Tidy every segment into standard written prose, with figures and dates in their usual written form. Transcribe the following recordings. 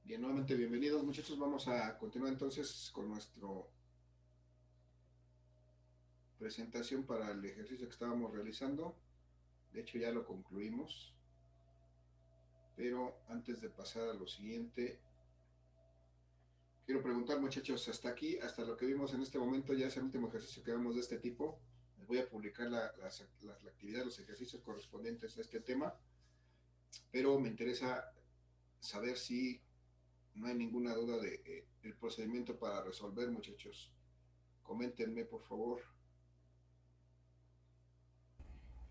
Bien, nuevamente bienvenidos muchachos. Vamos a continuar entonces con nuestra presentación para el ejercicio que estábamos realizando. De hecho ya lo concluimos, pero antes de pasar a lo siguiente, quiero preguntar muchachos, hasta aquí, hasta lo que vimos en este momento, ya es el último ejercicio que vemos de este tipo. Les voy a publicar la actividad, los ejercicios correspondientes a este tema, pero me interesa saber si no hay ninguna duda de el procedimiento para resolver muchachos. Coméntenme por favor.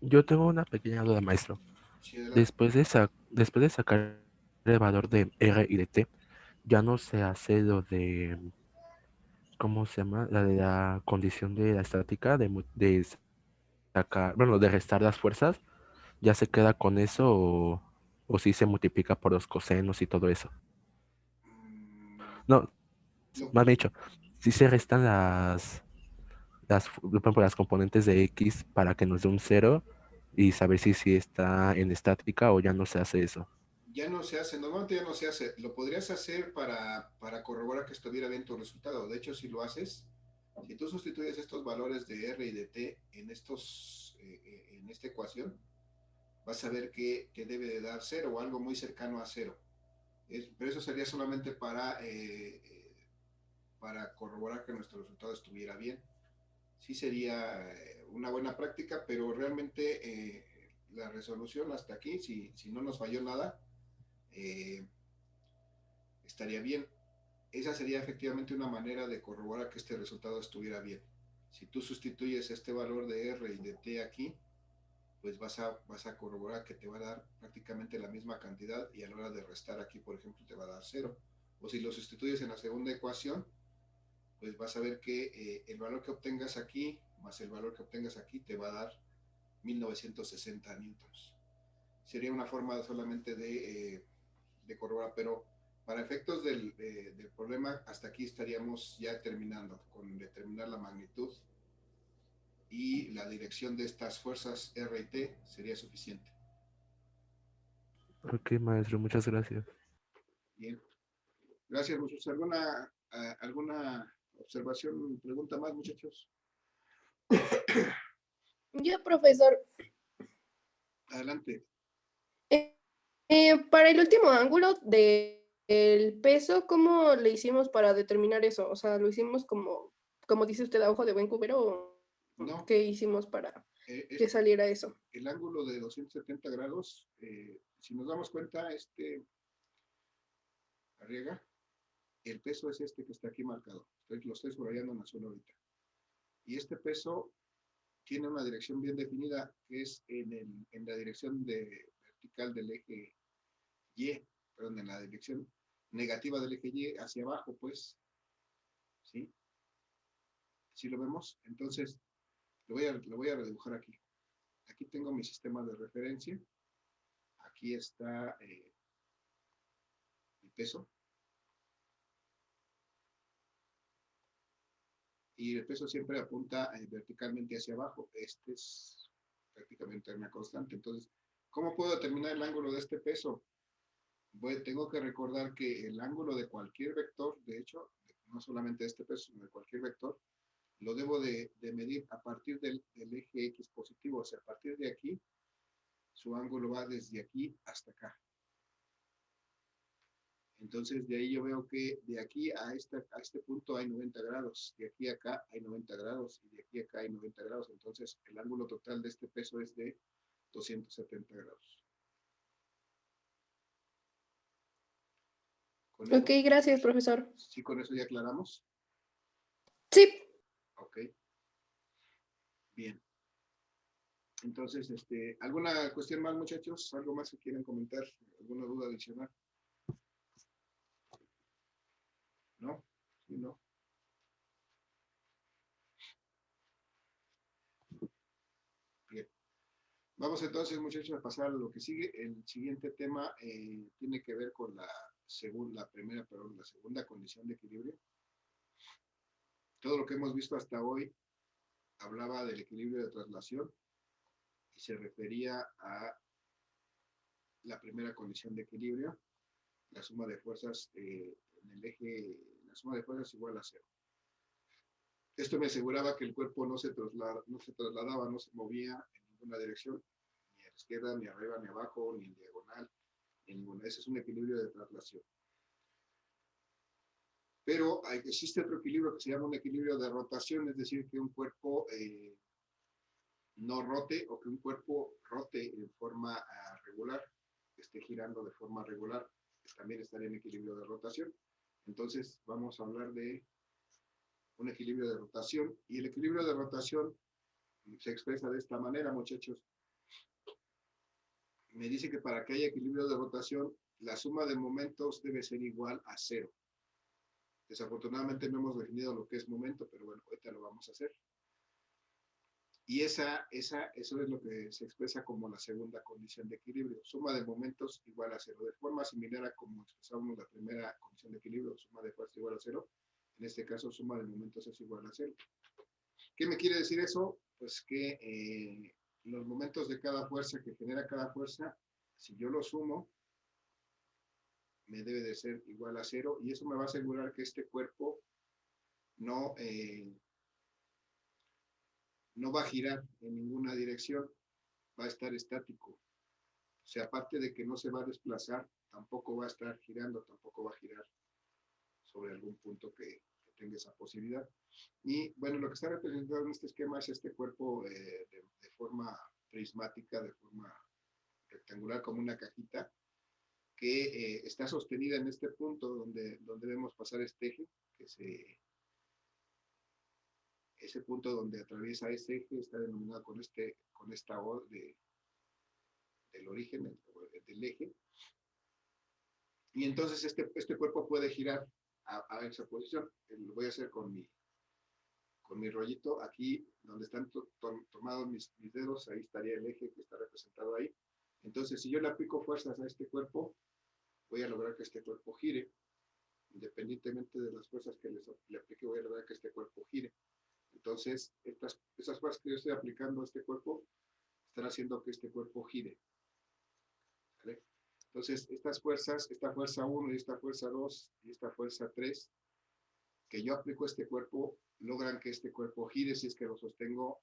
Yo tengo una pequeña duda, maestro. Sí, adelante. Después de sacar el valor de R y de T, ya no se hace lo de, ¿cómo se llama? La de la condición de la estática, de sacar, bueno, de restar las fuerzas, ya se queda con eso o si se multiplica por los cosenos y todo eso. Mm, No, no, más bien dicho, si se restan por ejemplo, las componentes de X para que nos dé un cero y saber si está en estática o ya no se hace eso. ya no se hace, normalmente ya no se hace. Lo podrías hacer para corroborar que estuviera bien tu resultado. De hecho, si lo haces, si tú sustituyes estos valores de R y de T en esta ecuación, vas a ver que debe de dar cero o algo muy cercano a cero. Pero eso sería solamente para corroborar que nuestro resultado estuviera bien. Sí sería una buena práctica, pero realmente la resolución hasta aquí, si no nos falló nada, eh, estaría bien. Esa sería efectivamente una manera de corroborar que este resultado estuviera bien. Si tú sustituyes este valor de R y de T aquí, pues vas a corroborar que te va a dar prácticamente la misma cantidad y a la hora de restar aquí, por ejemplo, te va a dar cero. O si lo sustituyes en la segunda ecuación, pues vas a ver que el valor que obtengas aquí más el valor que obtengas aquí te va a dar 1960 newtons. Sería una forma solamente de corroborar, pero para efectos del problema, hasta aquí estaríamos ya terminando con determinar la magnitud y la dirección de estas fuerzas R y T sería suficiente. Ok, maestro, muchas gracias. Bien, gracias muchachos. ¿Alguna observación, pregunta más muchachos? Yo, profesor, Adelante. eh, para el último ángulo del peso, ¿cómo le hicimos para determinar eso? O sea, ¿lo hicimos como dice usted, a ojo de buen cubero o No, qué hicimos para que este, saliera eso? el ángulo de 270 grados, si nos damos cuenta, arriesga, el peso es este que está aquí marcado. Lo estoy subrayando en azul ahorita. Y este peso tiene una dirección bien definida, que es en la dirección vertical del eje Y, perdón, en la dirección negativa del eje Y hacia abajo, pues, ¿sí? ¿Sí lo vemos? Entonces, lo voy a redibujar aquí. Aquí tengo mi sistema de referencia. Aquí está el peso. Y el peso siempre apunta verticalmente hacia abajo. Este es prácticamente una constante. Entonces, ¿cómo puedo determinar el ángulo de este peso? Tengo que recordar que el ángulo de cualquier vector, de hecho, no solamente de este peso, sino de cualquier vector, lo debo de medir a partir del eje X positivo. O sea, a partir de aquí, su ángulo va desde aquí hasta acá. Entonces, de ahí yo veo que de aquí a este punto hay 90 grados, de aquí a acá hay 90 grados y de aquí a acá hay 90 grados. Entonces, el ángulo total de este peso es de 270 grados. Con Ok, eso, gracias, profesor. sí, con eso ya aclaramos. Sí, Ok, bien. Entonces, ¿alguna cuestión más, muchachos? ¿Algo más que quieran comentar? ¿Alguna duda adicional? ¿No? Sí, no. Bien. Vamos entonces, muchachos, a pasar a lo que sigue. El siguiente tema tiene que ver con la segunda condición de equilibrio. Todo lo que hemos visto hasta hoy hablaba del equilibrio de traslación y se refería a la primera condición de equilibrio. la suma de fuerzas en el eje, la suma de fuerzas igual a cero. Esto me aseguraba que el cuerpo no se trasladaba, no se movía en ninguna dirección, ni a la izquierda, ni arriba, ni abajo, ni en diagonal, ni en ninguna. Ese es un equilibrio de traslación. Pero existe otro equilibrio que se llama un equilibrio de rotación, es decir, que un cuerpo no rote o que un cuerpo rote en forma regular, que esté girando de forma regular, también estaría en equilibrio de rotación. Entonces vamos a hablar de un equilibrio de rotación, y el equilibrio de rotación se expresa de esta manera, muchachos. Me dice que para que haya equilibrio de rotación, la suma de momentos debe ser igual a cero. Desafortunadamente no hemos definido lo que es momento, pero bueno, ahorita lo vamos a hacer. Y eso es lo que se expresa como la segunda condición de equilibrio. Suma de momentos igual a cero. De forma similar a como expresamos la primera condición de equilibrio, suma de fuerza igual a cero. En este caso, suma de momentos es igual a cero. ¿Qué me quiere decir eso? Pues que los momentos de cada fuerza que genera cada fuerza, si yo los sumo, me debe de ser igual a cero, y eso me va a asegurar que este cuerpo no va a girar en ninguna dirección, va a estar estático. O sea, aparte de que no se va a desplazar, tampoco va a estar girando, tampoco va a girar sobre algún punto que tenga esa posibilidad. Y bueno, lo que está representado en este esquema es este cuerpo de forma prismática, de forma rectangular, como una cajita, que está sostenida en este punto donde vemos pasar este eje, que ese punto donde atraviesa este eje está denominado con esta O del origen, del eje. Y entonces este cuerpo puede girar a esa posición. Lo voy a hacer con mi rollito. Aquí donde están tomados mis dedos, ahí estaría el eje que está representado ahí. Entonces, si yo le aplico fuerzas a este cuerpo, voy a lograr que este cuerpo gire. Independientemente de las fuerzas que le aplique, voy a lograr que este cuerpo gire. Entonces, esas fuerzas que yo estoy aplicando a este cuerpo están haciendo que este cuerpo gire. ¿Vale? Entonces, estas fuerzas, esta fuerza 1 y esta fuerza 2 y esta fuerza 3, que yo aplico a este cuerpo, logran que este cuerpo gire si es que lo sostengo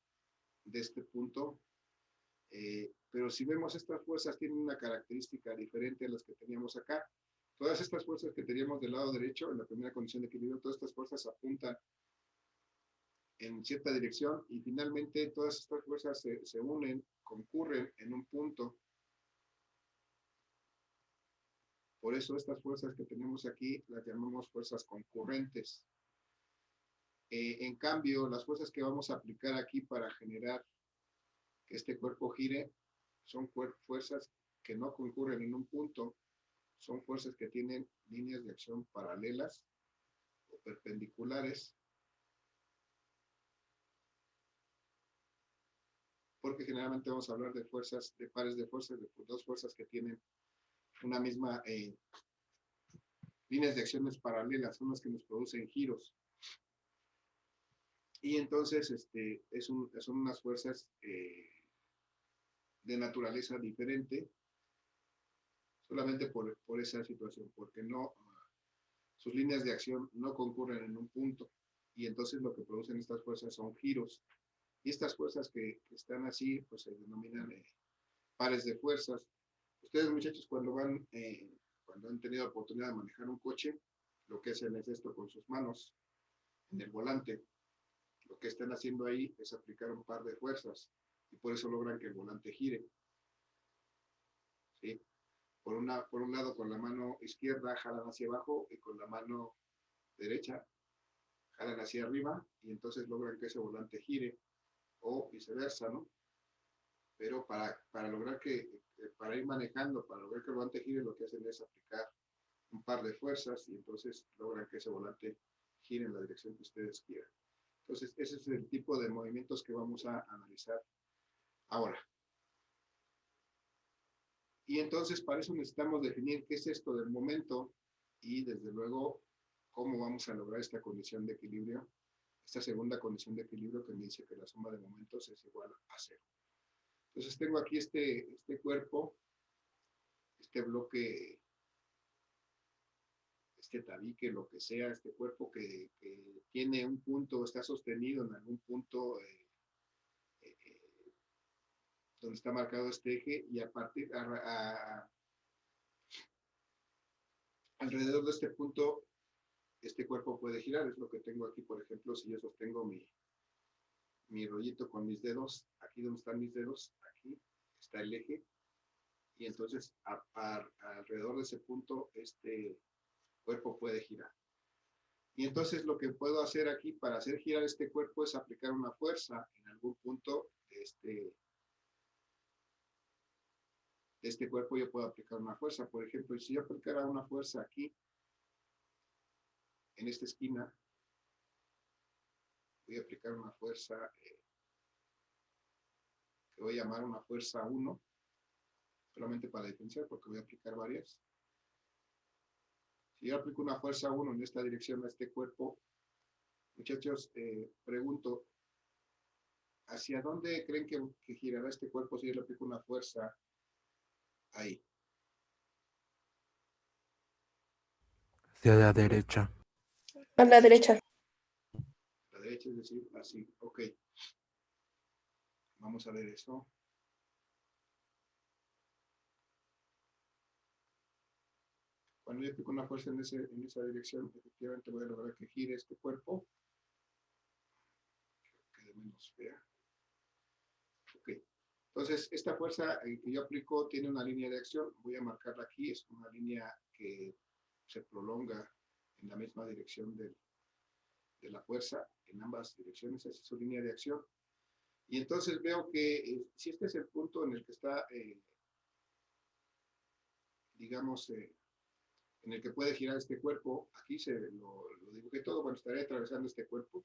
de este punto. Pero si vemos, estas fuerzas tienen una característica diferente a las que teníamos acá. Todas estas fuerzas que teníamos del lado derecho, en la primera condición de equilibrio, todas estas fuerzas apuntan en cierta dirección, y finalmente todas estas fuerzas se unen, concurren en un punto. Por eso estas fuerzas que tenemos aquí las llamamos fuerzas concurrentes. En cambio, las fuerzas que vamos a aplicar aquí para generar que este cuerpo gire son fuerzas que no concurren en un punto, son fuerzas que tienen líneas de acción paralelas o perpendiculares, porque generalmente vamos a hablar de fuerzas, de pares de fuerzas, de dos fuerzas que tienen una misma líneas de acciones paralelas, son las que nos producen giros. Y entonces son unas fuerzas de naturaleza diferente, solamente por esa situación, porque sus líneas de acción no concurren en un punto, y entonces lo que producen estas fuerzas son giros. Y estas fuerzas que están así, pues se denominan pares de fuerzas. Ustedes, muchachos, cuando han tenido la oportunidad de manejar un coche, lo que hacen es esto con sus manos en el volante. Lo que están haciendo ahí es aplicar un par de fuerzas, y por eso logran que el volante gire. ¿Sí? Por un lado, con la mano izquierda jalan hacia abajo, y con la mano derecha jalan hacia arriba, y entonces logran que ese volante gire, o viceversa, ¿no? Pero para lograr para ir manejando, para lograr que el volante gire, lo que hacen es aplicar un par de fuerzas, y entonces logran que ese volante gire en la dirección que ustedes quieran. Entonces, ese es el tipo de movimientos que vamos a analizar ahora. Y entonces, para eso necesitamos definir qué es esto del momento, y desde luego cómo vamos a lograr esta condición de equilibrio, esta segunda condición de equilibrio que me dice que la suma de momentos es igual a cero. Entonces tengo aquí este cuerpo, este bloque este tabique, lo que sea, este cuerpo que tiene un punto, está sostenido en algún punto donde está marcado este eje y a partir, alrededor de este punto, este cuerpo puede girar. Es lo que tengo aquí, por ejemplo, si yo sostengo mi rollito con mis dedos, aquí donde están mis dedos, aquí está el eje, y entonces alrededor de ese punto este cuerpo puede girar. Y entonces lo que puedo hacer aquí para hacer girar este cuerpo es aplicar una fuerza en algún punto de este cuerpo. Yo puedo aplicar una fuerza. Por ejemplo, si yo aplicara una fuerza aquí, en esta esquina, voy a aplicar una fuerza que voy a llamar una fuerza 1, solamente para diferenciar, porque voy a aplicar varias. Si yo aplico una fuerza 1 en esta dirección a este cuerpo, muchachos, pregunto, ¿hacia dónde creen que girará este cuerpo si yo le aplico una fuerza ahí? Hacia la derecha. A la derecha. A la derecha, es decir, así. Ok. Vamos a ver eso. Cuando yo aplico una fuerza en esa dirección, efectivamente voy a lograr que gire este cuerpo. Que de menos vea. Ok. Entonces, esta fuerza que yo aplico tiene una línea de acción. Voy a marcarla aquí. Es una línea que se prolonga en la misma dirección de la fuerza, en ambas direcciones. Esa es su línea de acción. Y entonces veo que si este es el punto en el que está, digamos, en el que puede girar este cuerpo, aquí lo dibujé todo, bueno, estaré atravesando este cuerpo.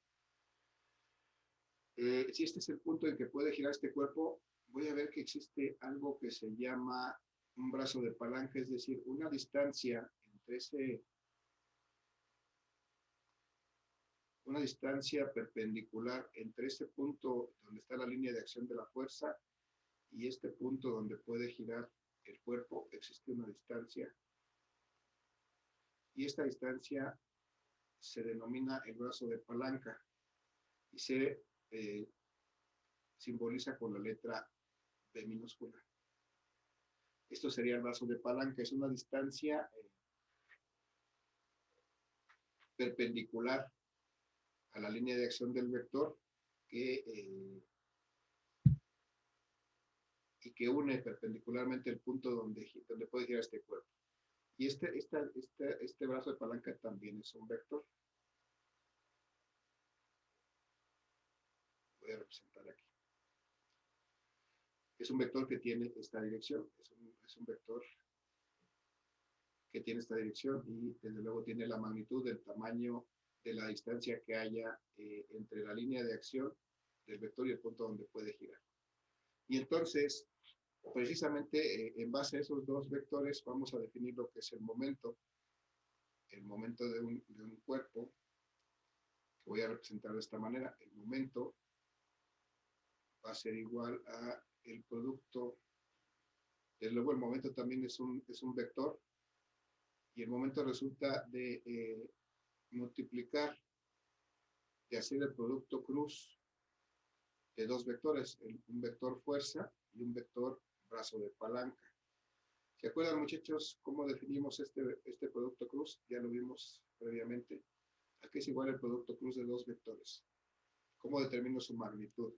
Si este es el punto en que puede girar este cuerpo, voy a ver que existe algo que se llama un brazo de palanca, es decir, una distancia entre una distancia perpendicular entre ese punto donde está la línea de acción de la fuerza y este punto donde puede girar el cuerpo. Existe una distancia y esta distancia se denomina el brazo de palanca y se simboliza con la letra B minúscula. Esto sería el brazo de palanca. Es una distancia perpendicular a la línea de acción del vector y que une perpendicularmente el punto donde puede girar este cuerpo. Y este brazo de palanca también es un vector. Voy a representar aquí. Es un vector que tiene esta dirección. Es un vector que tiene esta dirección y desde luego tiene la magnitud del tamaño de la distancia que haya entre la línea de acción del vector y el punto donde puede girar. Y entonces, precisamente en base a esos dos vectores vamos a definir lo que es el momento de un cuerpo, que voy a representar de esta manera. El momento va a ser igual a el producto. Desde luego el momento también es un vector y el momento resulta de multiplicar, de hacer el producto cruz de dos vectores, un vector fuerza y un vector brazo de palanca. ¿Se acuerdan, muchachos, cómo definimos este producto cruz? Ya lo vimos previamente. ¿A qué es igual el producto cruz de dos vectores? ¿Cómo determino su magnitud?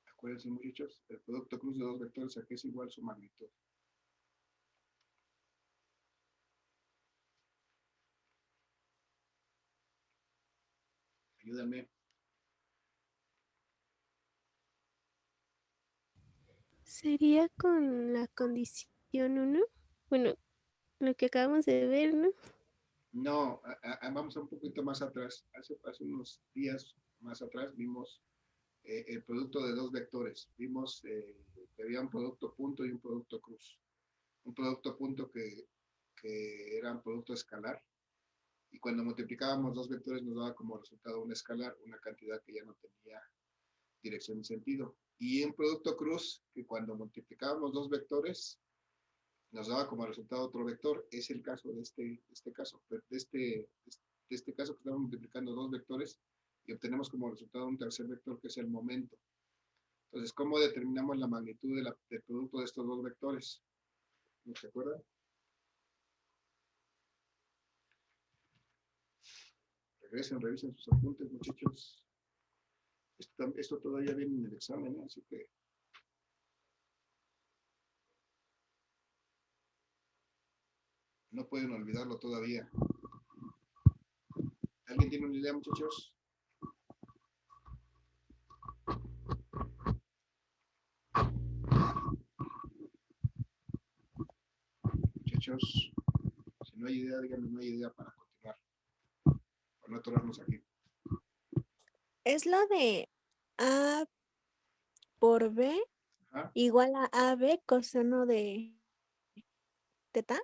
Acuérdense, muchachos, el producto cruz de dos vectores, ¿a qué es igual su magnitud? Ayúdenme. Sería con la condición 1. Bueno, lo que acabamos de ver, ¿no? No, vamos un poquito más atrás. Hace unos días más atrás vimos el producto de dos vectores. Vimos que había un producto punto y un producto cruz. Un producto punto que era un producto escalar. Y cuando multiplicábamos dos vectores nos daba como resultado un escalar, una cantidad que ya no tenía dirección y sentido. Y un producto cruz, que cuando multiplicábamos dos vectores, nos daba como resultado otro vector. Es el caso de este caso, de este caso que estamos multiplicando dos vectores y obtenemos como resultado un tercer vector que es el momento. Entonces, ¿cómo determinamos la magnitud del producto de estos dos vectores? ¿No se acuerdan? Revisen sus apuntes, muchachos. Esto todavía viene en el examen, ¿eh? Así que no pueden olvidarlo todavía. ¿Alguien tiene una idea, muchachos? Muchachos, si no hay idea, díganme, no hay idea para continuar. Para no atorarnos aquí. Es lo de A por B Ajá. igual a AB coseno de teta.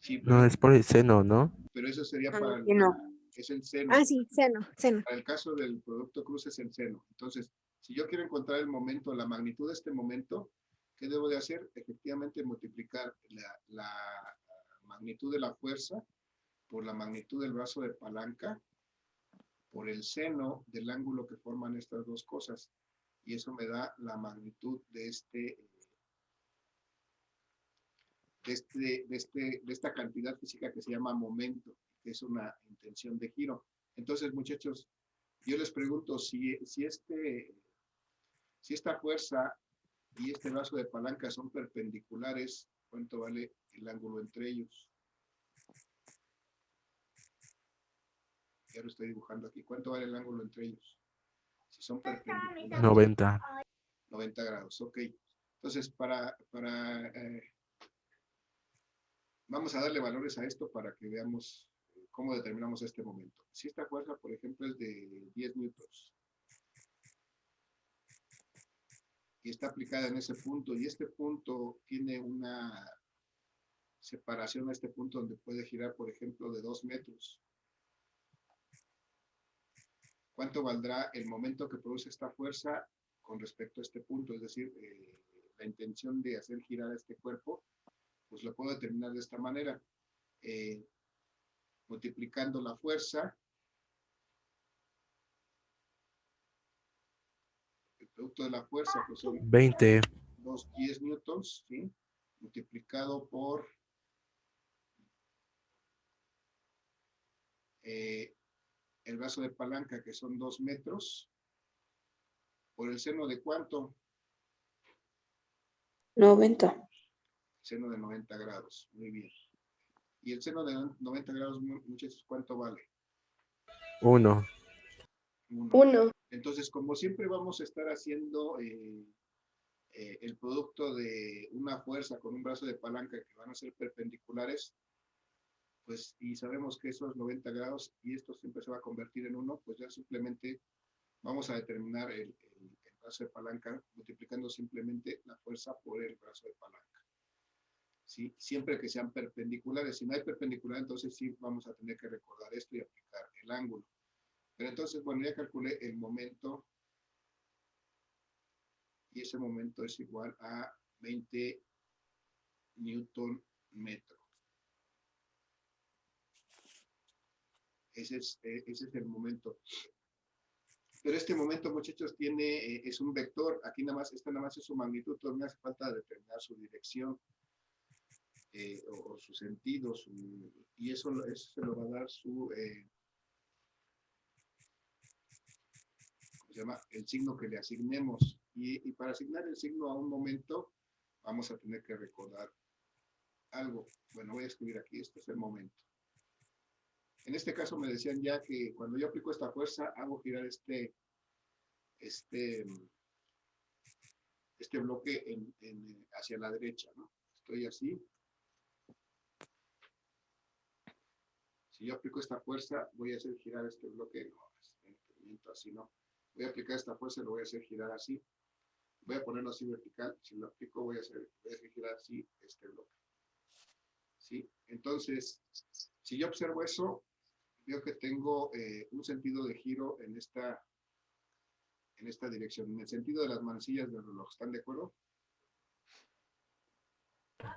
Sí, No, es por el seno, ¿no? pero eso sería Ah, para sí, no. es el seno. Ah, sí, seno. Para el caso del producto cruz es el seno. Entonces, si yo quiero encontrar el momento, la magnitud de este momento, ¿qué debo de hacer? Efectivamente, multiplicar la magnitud de la fuerza por la magnitud del brazo de palanca por el seno del ángulo que forman estas dos cosas. Y eso me da la magnitud de esta cantidad física que se llama momento, que es una intención de giro. Entonces, muchachos, yo les pregunto si esta fuerza y este brazo de palanca son perpendiculares, ¿cuánto vale el ángulo entre ellos? Ya lo estoy dibujando aquí. ¿Cuánto vale el ángulo entre ellos? Si son perpendiculares. 90. 90 grados, ok. Entonces, vamos a darle valores a esto para que veamos cómo determinamos este momento. Si esta fuerza, por ejemplo, es de 10 newtons y está aplicada en ese punto, y este punto tiene una separación a este punto donde puede girar, por ejemplo, de 2 metros. ¿Cuánto valdrá el momento que produce esta fuerza con respecto a este punto? Es decir, la intención de hacer girar a este cuerpo, pues lo puedo determinar de esta manera. Multiplicando la fuerza, el producto de la fuerza, pues son 20. 10 newtons, ¿sí? Multiplicado por el brazo de palanca, que son 2 metros, por el seno de ¿cuánto? 90. Seno de 90 grados, muy bien. Y el seno de 90 grados, muchachos, ¿cuánto vale? 1. 1. Entonces, como siempre vamos a estar haciendo el producto de una fuerza con un brazo de palanca que van a ser perpendiculares, pues, y sabemos que eso es 90 grados y esto siempre se va a convertir en 1, pues ya simplemente vamos a determinar el brazo de palanca multiplicando simplemente la fuerza por el brazo de palanca. ¿Sí? Siempre que sean perpendiculares. Si no hay perpendicular, entonces sí vamos a tener que recordar esto y aplicar el ángulo. Pero entonces, bueno, ya calculé el momento y ese momento es igual a 20 newton metro. Ese es el momento. Pero este momento, muchachos, es un vector. Aquí esta nada más es su magnitud. Todavía me hace falta determinar su dirección o su sentido. Y eso se lo va a dar ¿cómo se llama? El signo que le asignemos. Y para asignar el signo a un momento, vamos a tener que recordar algo. Bueno, voy a escribir aquí, este es el momento. En este caso me decían ya que cuando yo aplico esta fuerza, hago girar este bloque hacia la derecha, ¿no? Estoy así. Si yo aplico esta fuerza, voy a hacer girar este bloque, no, así no. Voy a aplicar esta fuerza y lo voy a hacer girar así. Voy a ponerlo así vertical. Si lo aplico, voy a hacer girar así este bloque. ¿Sí? Entonces, si yo observo eso, veo que tengo un sentido de giro en en esta dirección, en el sentido de las manecillas del reloj. ¿Están de acuerdo?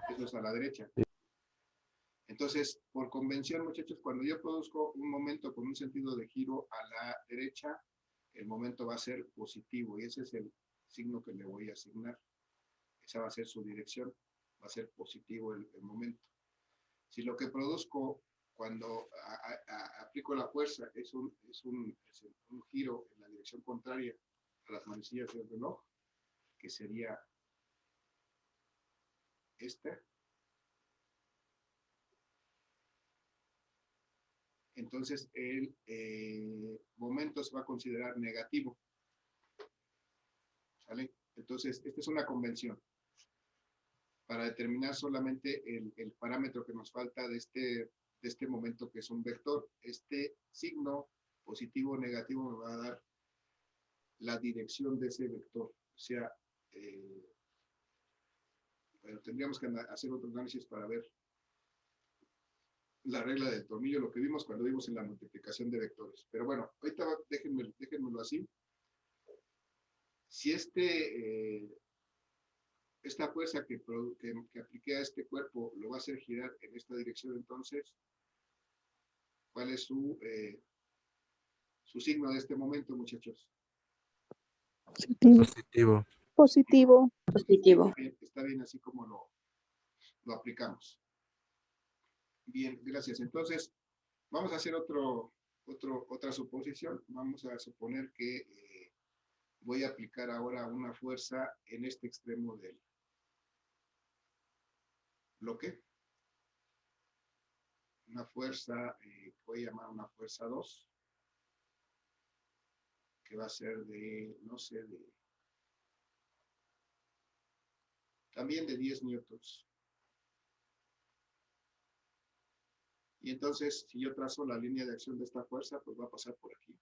Eso es a la derecha. Entonces, por convención, muchachos, cuando yo produzco un momento con un sentido de giro a la derecha, el momento va a ser positivo y ese es el signo que le voy a asignar. Esa va a ser su dirección, va a ser positivo el momento. Si lo que produzco cuando aplico la fuerza es un giro en la dirección contraria a las manecillas del reloj, que sería esta, entonces el momento se va a considerar negativo. ¿Sale? Entonces, esta es una convención para determinar solamente el parámetro que nos falta de este momento, que es un vector. Este signo positivo o negativo me va a dar la dirección de ese vector. O sea, bueno, tendríamos que hacer otro análisis para ver la regla del tornillo, lo que vimos cuando vimos en la multiplicación de vectores. Pero bueno, ahorita déjenmelo así. Si esta fuerza que apliqué a este cuerpo lo va a hacer girar en esta dirección, entonces, ¿cuál es su signo de este momento, muchachos? Positivo. Positivo. Positivo. Está bien así como lo aplicamos. Bien, gracias. Entonces, vamos a hacer otra suposición. Vamos a suponer que voy a aplicar ahora una fuerza en este extremo del bloque. Una fuerza, voy a llamar una fuerza 2, que va a ser de, no sé, también de 10 newtons. Y entonces, si yo trazo la línea de acción de esta fuerza, pues va a pasar por aquí.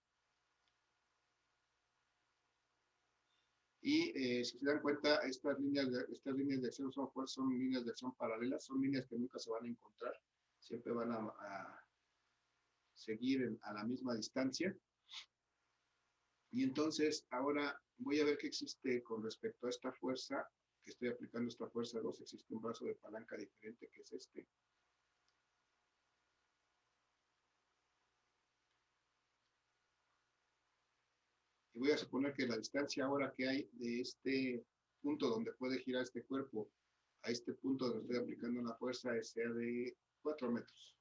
Y si se dan cuenta, estas líneas de acción son líneas de acción paralelas, son líneas que nunca se van a encontrar, siempre van a seguir a la misma distancia. Y entonces, ahora voy a ver qué existe con respecto a esta fuerza, que estoy aplicando esta fuerza 2, existe un brazo de palanca diferente, que es este. Y voy a suponer que la distancia ahora que hay de este punto donde puede girar este cuerpo a este punto donde estoy aplicando la fuerza sea de 4 metros.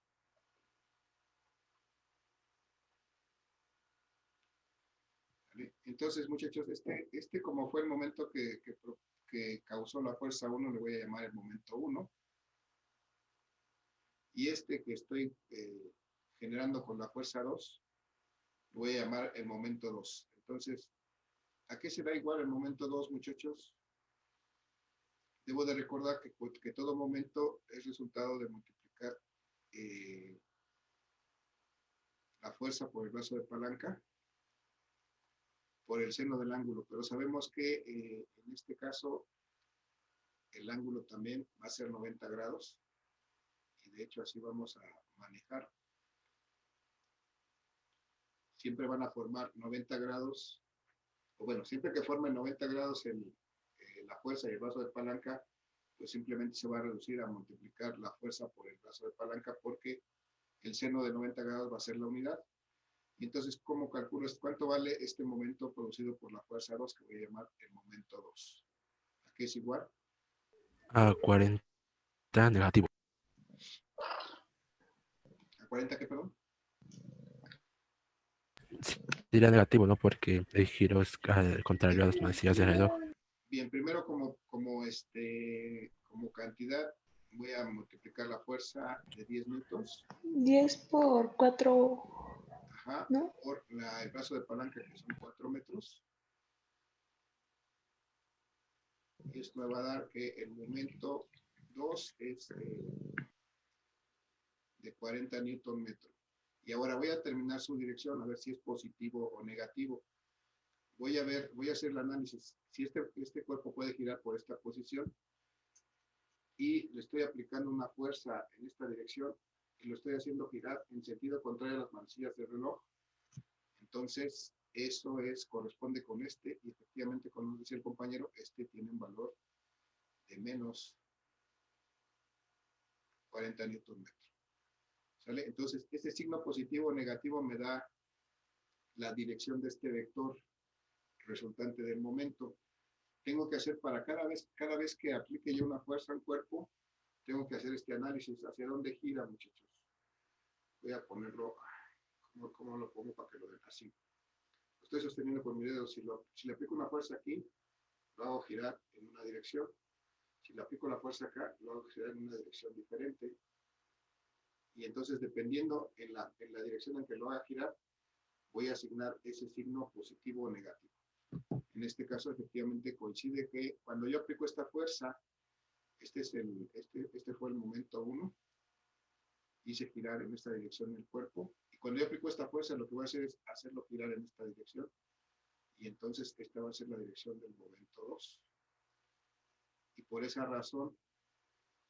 ¿Vale? Entonces, muchachos, como fue el momento que causó la fuerza 1, le voy a llamar el momento 1. Y que estoy generando con la fuerza 2, lo voy a llamar el momento 2. Entonces, ¿a qué se da igual el momento 2, muchachos? Debo de recordar que todo momento es resultado de multiplicar la fuerza por el brazo de palanca por el seno del ángulo, pero sabemos que en este caso el ángulo también va a ser 90 grados y de hecho así vamos a manejar. Siempre van a formar 90 grados, o bueno, siempre que formen 90 grados la fuerza y el brazo de palanca, pues simplemente se va a reducir a multiplicar la fuerza por el brazo de palanca porque el seno de 90 grados va a ser la unidad. Y entonces, ¿cómo calculas cuánto vale este momento producido por la fuerza 2, que voy a llamar el momento 2? ¿A qué es igual? A 40 negativo. ¿A 40 qué, perdón? Sería negativo, ¿no? Porque el giro es al contrario a las manecillas de reloj. Bien, primero como cantidad, voy a multiplicar la fuerza de 10 newtons. 10 por 4. Ajá, ¿No? por el brazo de palanca, que son 4 metros. Y esto me va a dar que el momento 2 es de 40 newton metro. Y ahora voy a terminar su dirección, a ver si es positivo o negativo. Voy a hacer el análisis. Si este cuerpo puede girar por esta posición y le estoy aplicando una fuerza en esta dirección y lo estoy haciendo girar en sentido contrario a las manecillas del reloj, entonces eso corresponde con este, y efectivamente, como nos decía el compañero, este tiene un valor de menos 40 newton metro. ¿Sale? Entonces, este signo positivo o negativo me da la dirección de este vector resultante del momento. Tengo que hacer para cada vez que aplique yo una fuerza al cuerpo, tengo que hacer este análisis. ¿Hacia dónde gira, muchachos? Voy a ponerlo, ¿cómo lo pongo para que lo den así? Lo estoy sosteniendo con mi dedo. Si le aplico una fuerza aquí, lo hago girar en una dirección. Si le aplico la fuerza acá, lo hago girar en una dirección diferente. Y entonces, dependiendo en la dirección en que lo haga girar, voy a asignar ese signo positivo o negativo. En este caso, efectivamente, coincide que cuando yo aplico esta fuerza, este fue el momento 1, hice girar en esta dirección el cuerpo, y cuando yo aplico esta fuerza, lo que voy a hacer es hacerlo girar en esta dirección, y entonces esta va a ser la dirección del momento 2. Y por esa razón,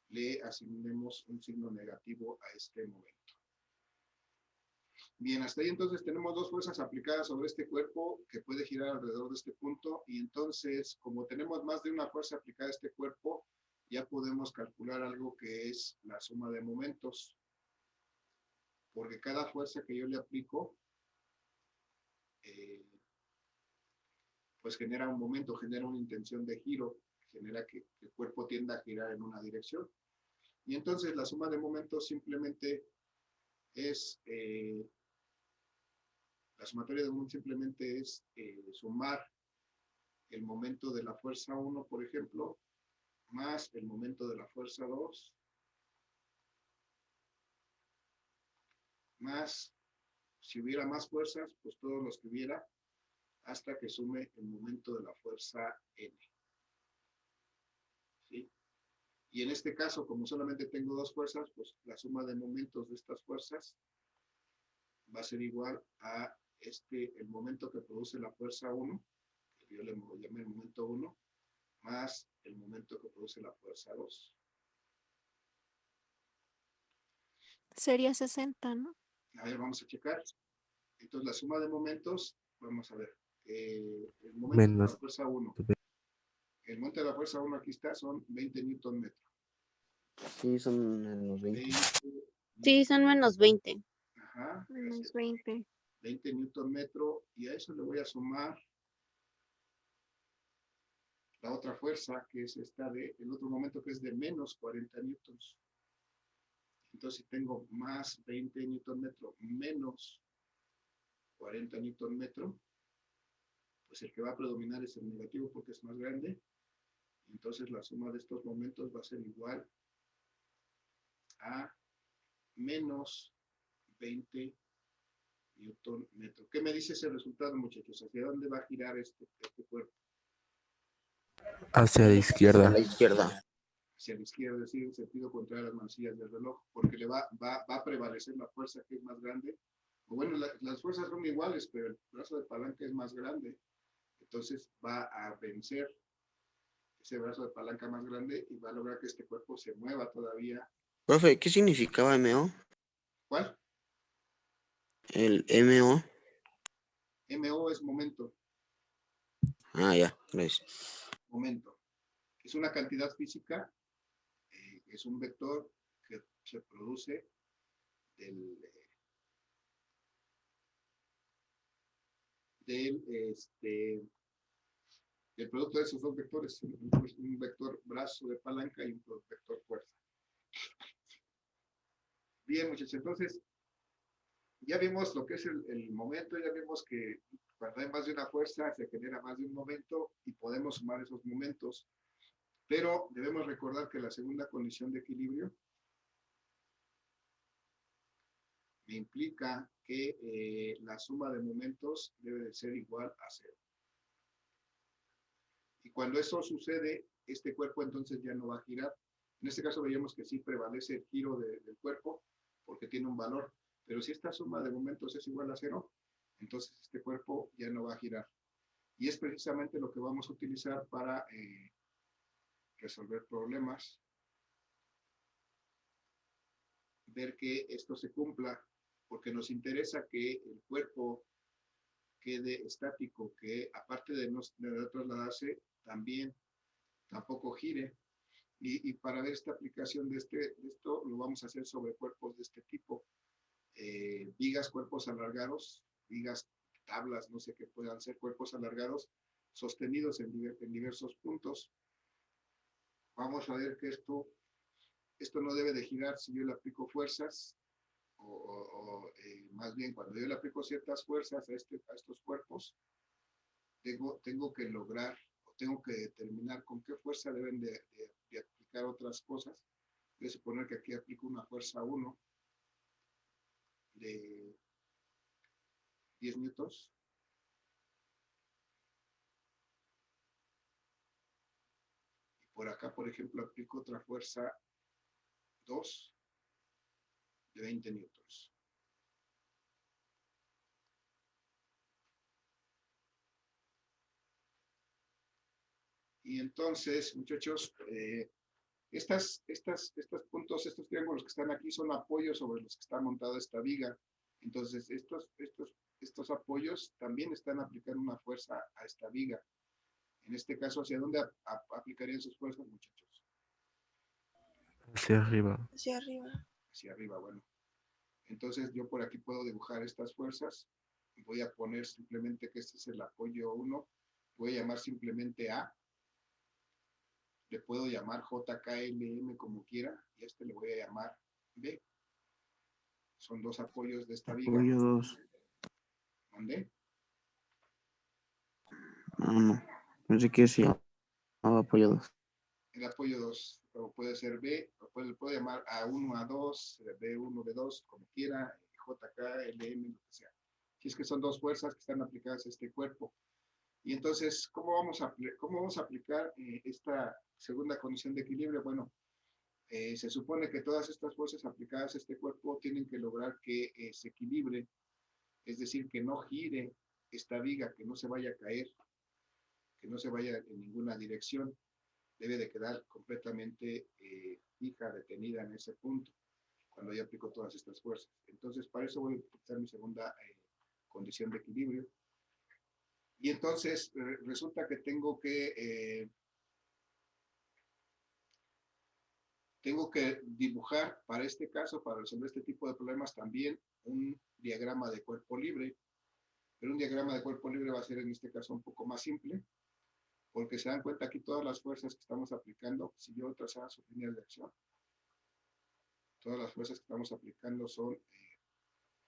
le asignemos un signo negativo a este momento. Bien, hasta ahí entonces tenemos dos fuerzas aplicadas sobre este cuerpo que puede girar alrededor de este punto, y entonces, como tenemos más de una fuerza aplicada a este cuerpo, ya podemos calcular algo que es la suma de momentos, porque cada fuerza que yo le aplico, pues genera un momento, genera una intención de giro, genera que el cuerpo tienda a girar en una dirección. Y entonces la suma de momentos simplemente es... la sumatoria de momentos simplemente es sumar el momento de la fuerza 1, por ejemplo, más el momento de la fuerza 2, más, si hubiera más fuerzas, pues todos los que hubiera, hasta que sume el momento de la fuerza N. ¿Sí? Y en este caso, como solamente tengo dos fuerzas, pues la suma de momentos de estas fuerzas va a ser igual a el momento que produce la fuerza 1, que yo le llamé el momento 1, más el momento que produce la fuerza 2. Sería 60, ¿no? A ver, vamos a checar. Entonces, la suma de momentos, vamos a ver. El momento de la Menos fuerza 1. El momento de la fuerza 1 aquí está, son 20 newton metro. Sí, son menos 20. Sí, son menos 20. Ajá, Menos gracias. 20. 20 newton metro, y a eso le voy a sumar la otra fuerza, que es esta el otro momento, que es de menos 40 newtons. Entonces, si tengo más 20 newton metro menos 40 newton metro, pues el que va a predominar es el negativo porque es más grande. Entonces, la suma de estos momentos va a ser igual a menos 20 newton metro. ¿Qué me dice ese resultado, muchachos? ¿Hacia dónde va a girar este cuerpo? hacia la A izquierda. la izquierda. Hacia la izquierda, es decir, en sentido contrario a las manecillas del reloj, porque le va a prevalecer la fuerza que es más grande. Bueno, las fuerzas son iguales, pero el brazo de palanca es más grande. Entonces va a vencer ese brazo de palanca más grande y va a lograr que este cuerpo se mueva todavía. Profe, ¿qué significaba MO? ¿Cuál? El MO. MO es momento. Ah, ya, gracias. Momento. Es una cantidad física, es un vector que se produce del producto de esos dos vectores, un vector brazo de palanca y un vector fuerza. Bien, muchachos, entonces ya vimos lo que es el momento, ya vimos que cuando hay más de una fuerza se genera más de un momento y podemos sumar esos momentos, pero debemos recordar que la segunda condición de equilibrio me implica que la suma de momentos debe de ser igual a 0. Y cuando eso sucede, este cuerpo entonces ya no va a girar. En este caso veíamos que sí prevalece el giro del cuerpo porque tiene un valor, pero si esta suma de momentos es igual a 0, entonces este cuerpo ya no va a girar. Y es precisamente lo que vamos a utilizar para resolver problemas, ver que esto se cumpla, porque nos interesa que el cuerpo quede estático, que aparte de no trasladarse, también tampoco gire. Y para ver esta aplicación de esto, lo vamos a hacer sobre cuerpos de este tipo. Vigas, cuerpos alargados, vigas, tablas, no sé qué puedan ser, cuerpos alargados, sostenidos en diversos puntos. Vamos a ver que esto no debe de girar si yo le aplico fuerzas, más bien cuando yo le aplico ciertas fuerzas a estos cuerpos, tengo que lograr, o tengo que determinar con qué fuerza deben de aplicar otras cosas. Voy a suponer que aquí aplico una fuerza 1 de 10 newtons. Y por acá, por ejemplo, aplico otra fuerza 2 de 20 newtons. Y entonces, muchachos, estos puntos, estos triángulos que están aquí son apoyos sobre los que está montada esta viga. Entonces, estos apoyos también están aplicando una fuerza a esta viga. En este caso, ¿hacia dónde aplicarían sus fuerzas, muchachos? Hacia arriba. Hacia arriba. Hacia arriba, bueno. Entonces, yo por aquí puedo dibujar estas fuerzas. Voy a poner simplemente que este es el apoyo 1. Voy a llamar simplemente A. Le puedo llamar JKLM como quiera, y a este le voy a llamar B. Son dos apoyos de esta viga. Apoyo 2. ¿Mandé? No. Pensé que sí. Apoyo 2. El apoyo 2, o puede ser B, o puedo llamar A1, A2, B1, B2, como quiera, JKLM, lo que sea. Si es que son dos fuerzas que están aplicadas a este cuerpo. Y entonces, ¿cómo vamos a aplicar esta segunda condición de equilibrio? Bueno, se supone que todas estas fuerzas aplicadas a este cuerpo tienen que lograr que se equilibre, es decir, que no gire esta viga, que no se vaya a caer, que no se vaya en ninguna dirección. Debe de quedar completamente fija, detenida en ese punto, cuando yo aplico todas estas fuerzas. Entonces, para eso voy a utilizar mi segunda condición de equilibrio. Y entonces, resulta que tengo que dibujar, para este caso, para resolver este tipo de problemas, también un diagrama de cuerpo libre. Pero un diagrama de cuerpo libre va a ser, en este caso, un poco más simple, porque se dan cuenta aquí todas las fuerzas que estamos aplicando. Si yo trazara sus líneas de acción, todas las fuerzas que estamos aplicando son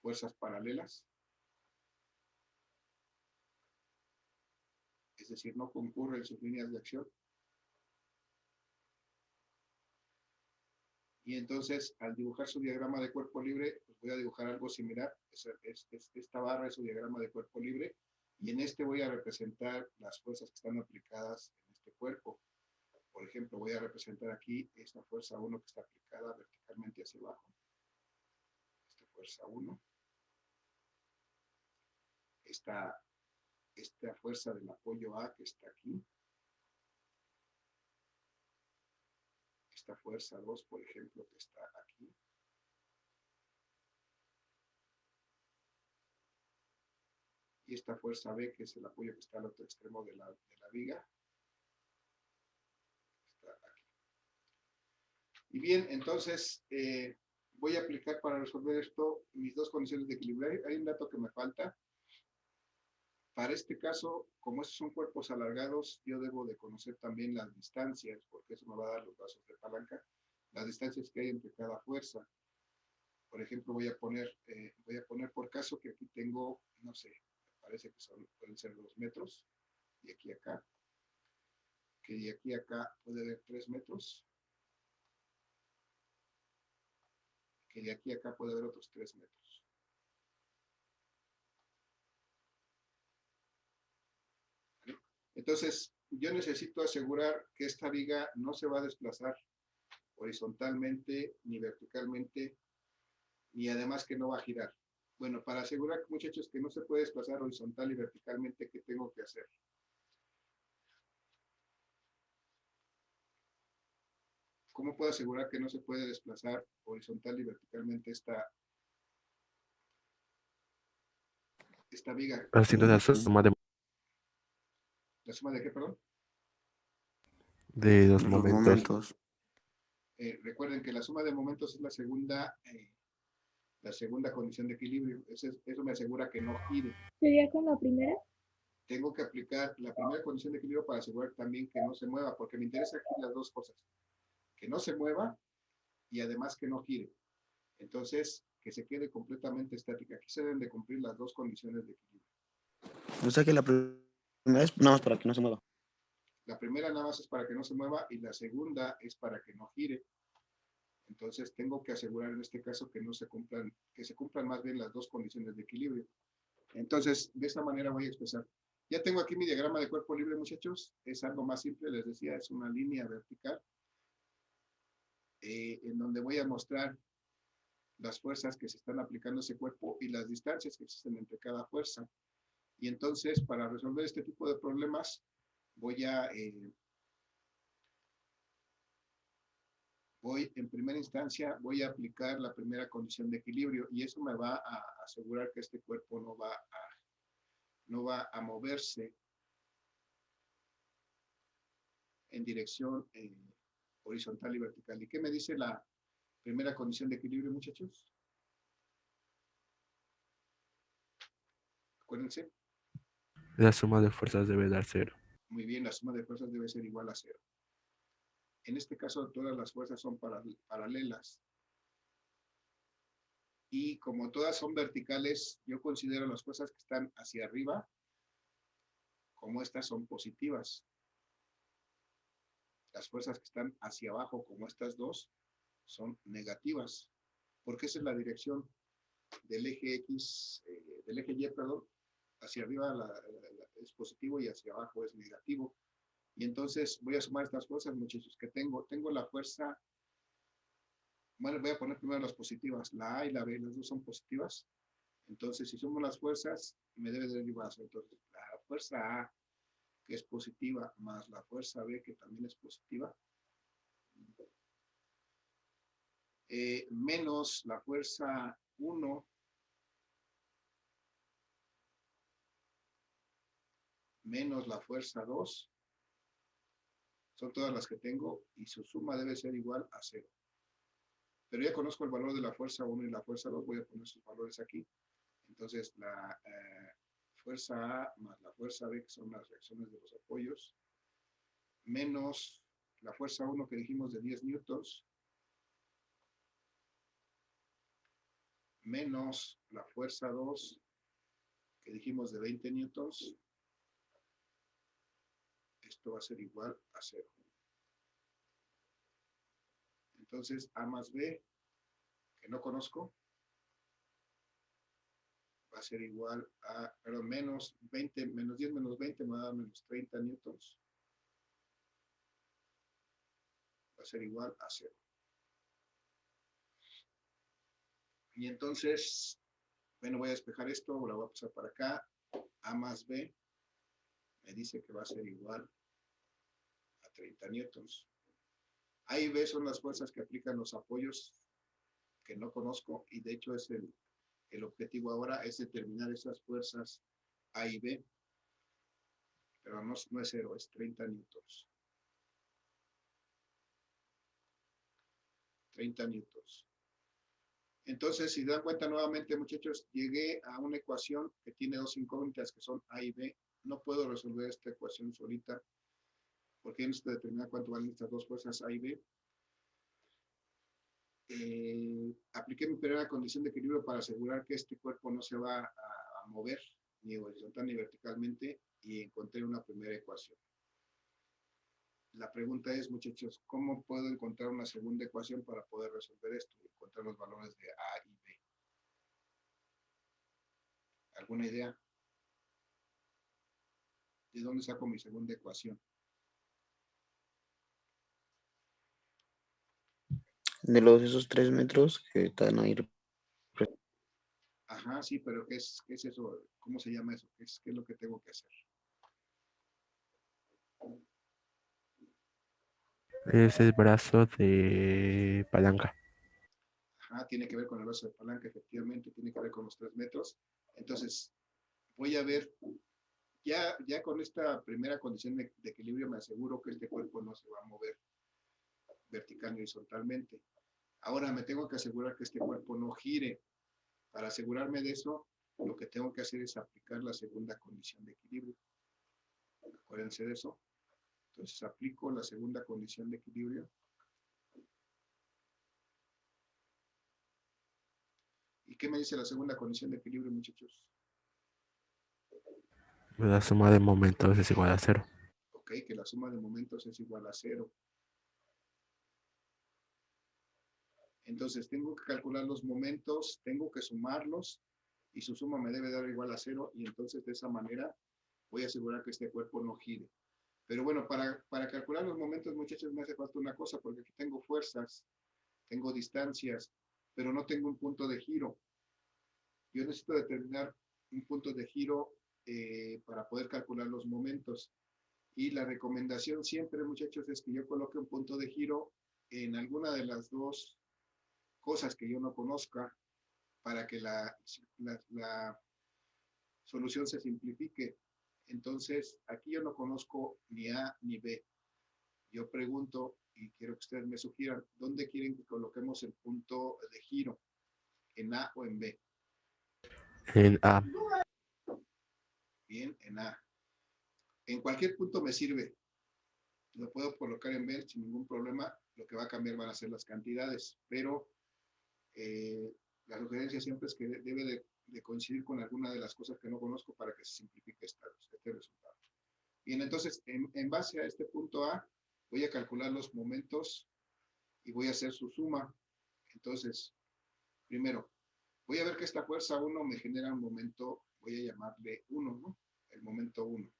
fuerzas paralelas, es decir, no concurren sus líneas de acción. Y entonces, al dibujar su diagrama de cuerpo libre, pues voy a dibujar algo similar. Esta barra es su diagrama de cuerpo libre, y en este voy a representar las fuerzas que están aplicadas en este cuerpo. Por ejemplo, voy a representar aquí esta fuerza 1 que está aplicada verticalmente hacia abajo. Esta fuerza 1. Esta fuerza del apoyo A que está aquí. Esta fuerza 2, por ejemplo, que está aquí. Y esta fuerza B, que es el apoyo que está al otro extremo de la viga. Está aquí. Y bien, entonces voy a aplicar para resolver esto mis dos condiciones de equilibrio. Hay un dato que me falta. Para este caso, como estos son cuerpos alargados, yo debo de conocer también las distancias, porque eso me va a dar los vasos de palanca, las distancias que hay entre cada fuerza. Por ejemplo, voy a poner por caso que aquí tengo, no sé, me parece que pueden ser 2 metros, y aquí a acá, que de aquí a acá puede haber 3 metros, que de aquí a acá puede haber otros 3 metros. ¿Vale? Entonces, yo necesito asegurar que esta viga no se va a desplazar horizontalmente ni verticalmente, ni además que no va a girar. Bueno, para asegurar, muchachos, que no se puede desplazar horizontal y verticalmente, ¿qué tengo que hacer? ¿Cómo puedo asegurar que no se puede desplazar horizontal y verticalmente esta esta viga. haciendo la suma ¿La suma de qué, perdón? de los Los momentos. momentos. Recuerden que la suma de momentos es la segunda condición de equilibrio. Eso me asegura que no gire. ¿Sería con la primera? Tengo que aplicar la primera condición de equilibrio para asegurar también que no se mueva, porque me interesa aquí las dos cosas. Que no se mueva y además que no gire. Entonces, que se quede completamente estática. Aquí se deben de cumplir las dos condiciones de equilibrio. O sea que la primera es nada más para que no se mueva. La primera nada más es para que no se mueva y la segunda es para que no gire. Entonces tengo que asegurar en este caso que se cumplan más bien las dos condiciones de equilibrio. Entonces, de esta manera voy a expresar. Ya tengo aquí mi diagrama de cuerpo libre, muchachos. Es algo más simple, les decía, es una línea vertical en donde voy a mostrar las fuerzas que se están aplicando a ese cuerpo y las distancias que existen entre cada fuerza. Y entonces, para resolver este tipo de problemas, voy en primera instancia, voy a aplicar la primera condición de equilibrio y eso me va a asegurar que este cuerpo no va a moverse en dirección horizontal y vertical. ¿Y qué me dice la primera condición de equilibrio, muchachos? Acuérdense. La suma de fuerzas debe dar 0. Muy bien, la suma de fuerzas debe ser igual a 0. En este caso, todas las fuerzas son paralelas. Y como todas son verticales, yo considero las fuerzas que están hacia arriba como estas son positivas. Las fuerzas que están hacia abajo, como estas dos, son negativas. Porque esa es la dirección del eje X, del eje Y, perdón. Hacia arriba es positivo y hacia abajo es negativo. Y entonces voy a sumar estas fuerzas, muchachos, que tengo. Tengo la fuerza, bueno, voy a poner primero las positivas. La A y la B, las dos son positivas. Entonces, si sumo las fuerzas, me debe de derivar. Entonces, la fuerza A, que es positiva, más la fuerza B, que también es positiva, menos la fuerza 1, menos la fuerza 2, son todas las que tengo, y su suma debe ser igual a 0. Pero ya conozco el valor de la fuerza 1 y la fuerza 2, voy a poner sus valores aquí. Entonces, la fuerza A más la fuerza B, que son las reacciones de los apoyos, menos la fuerza 1 que dijimos de 10 newtons, menos la fuerza 2 que dijimos de 20 newtons, esto va a ser igual a 0. Entonces, A más B, que no conozco, va a ser igual a, perdón, menos 20, menos 10 menos 20 me va a dar menos 30 newtons. Va a ser igual a 0. Y entonces, bueno, voy a despejar esto, la voy a pasar para acá. A más B me dice que va a ser igual a 30 newtons. A y B son las fuerzas que aplican los apoyos que no conozco y de hecho es el objetivo ahora es determinar esas fuerzas A y B, pero no es 0, es 30 newtons. 30 newtons. Entonces, si dan cuenta nuevamente, muchachos, llegué a una ecuación que tiene dos incógnitas que son A y B. No puedo resolver esta ecuación solita porque necesito determinar cuánto valen estas dos fuerzas A y B. Apliqué mi primera condición de equilibrio para asegurar que este cuerpo no se va a mover ni horizontal ni verticalmente y encontré una primera ecuación. La pregunta es, muchachos, ¿cómo puedo encontrar una segunda ecuación para poder resolver esto y encontrar los valores de A y B? ¿Alguna idea? ¿De dónde saco mi segunda ecuación? De esos 3 metros que están ahí. Ajá, sí, pero ¿qué es eso? ¿Cómo se llama eso? ¿Qué es lo que tengo que hacer? Es el brazo de palanca. Ajá, tiene que ver con el brazo de palanca, efectivamente, tiene que ver con los 3 metros. Entonces, voy a ver, ya con esta primera condición de equilibrio me aseguro que este cuerpo no se va a mover vertical ni horizontalmente. Ahora me tengo que asegurar que este cuerpo no gire. Para asegurarme de eso, lo que tengo que hacer es aplicar la segunda condición de equilibrio. Acuérdense de eso. Entonces aplico la segunda condición de equilibrio. ¿Y qué me dice la segunda condición de equilibrio, muchachos? La suma de momentos es igual a 0. Ok, que la suma de momentos es igual a 0. Entonces tengo que calcular los momentos, tengo que sumarlos y su suma me debe dar igual a 0 y entonces de esa manera voy a asegurar que este cuerpo no gire. Pero bueno, para calcular los momentos, muchachos, me hace falta una cosa porque aquí tengo fuerzas, tengo distancias, pero no tengo un punto de giro. Yo necesito determinar un punto de giro para poder calcular los momentos. Y la recomendación siempre, muchachos, es que yo coloque un punto de giro en alguna de las dos cosas que yo no conozca para que la solución se simplifique. Entonces, aquí yo no conozco ni A ni B. Yo pregunto y quiero que ustedes me sugieran dónde quieren que coloquemos el punto de giro, en A o en B. En A. Bien, en A. En cualquier punto me sirve. Lo puedo colocar en B sin ningún problema. Lo que va a cambiar van a ser las cantidades, pero la sugerencia siempre es que debe de coincidir con alguna de las cosas que no conozco para que se simplifique este resultado. Bien, entonces, en base a este punto A, voy a calcular los momentos y voy a hacer su suma. Entonces, primero, voy a ver que esta fuerza 1 me genera un momento, voy a llamarle 1, ¿no? El momento 1.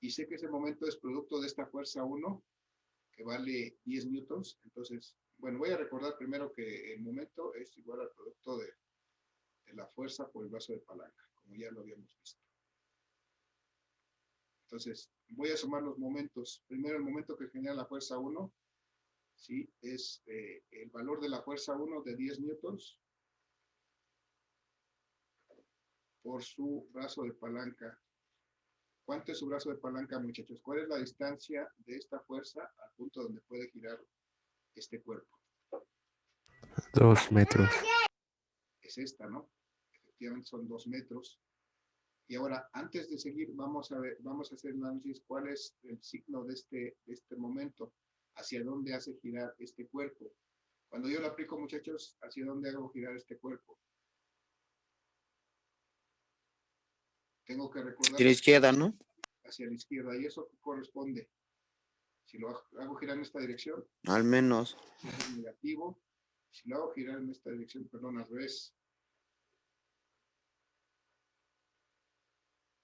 Y sé que ese momento es producto de esta fuerza 1, que vale 10 newtons. Entonces, bueno, voy a recordar primero que el momento es igual al producto de la fuerza por el brazo de palanca, como ya lo habíamos visto. Entonces, voy a sumar los momentos. Primero, el momento que genera la fuerza 1, ¿sí? Es el valor de la fuerza 1 de 10 newtons por su brazo de palanca. ¿Cuánto es su brazo de palanca, muchachos? ¿Cuál es la distancia de esta fuerza al punto donde puede girar este cuerpo? 2 metros. Es esta, ¿no? Efectivamente son 2 metros. Y ahora, antes de seguir, vamos a hacer un análisis cuál es el signo de este momento, hacia dónde hace girar este cuerpo. Cuando yo lo aplico, muchachos, ¿hacia dónde hago girar este cuerpo? Tengo que recordar. Hacia la izquierda, ¿no? Hacia la izquierda. ¿Y eso qué corresponde? Si lo hago girar en esta dirección. Al menos. Es negativo. Si lo hago girar en esta dirección, perdón, al revés.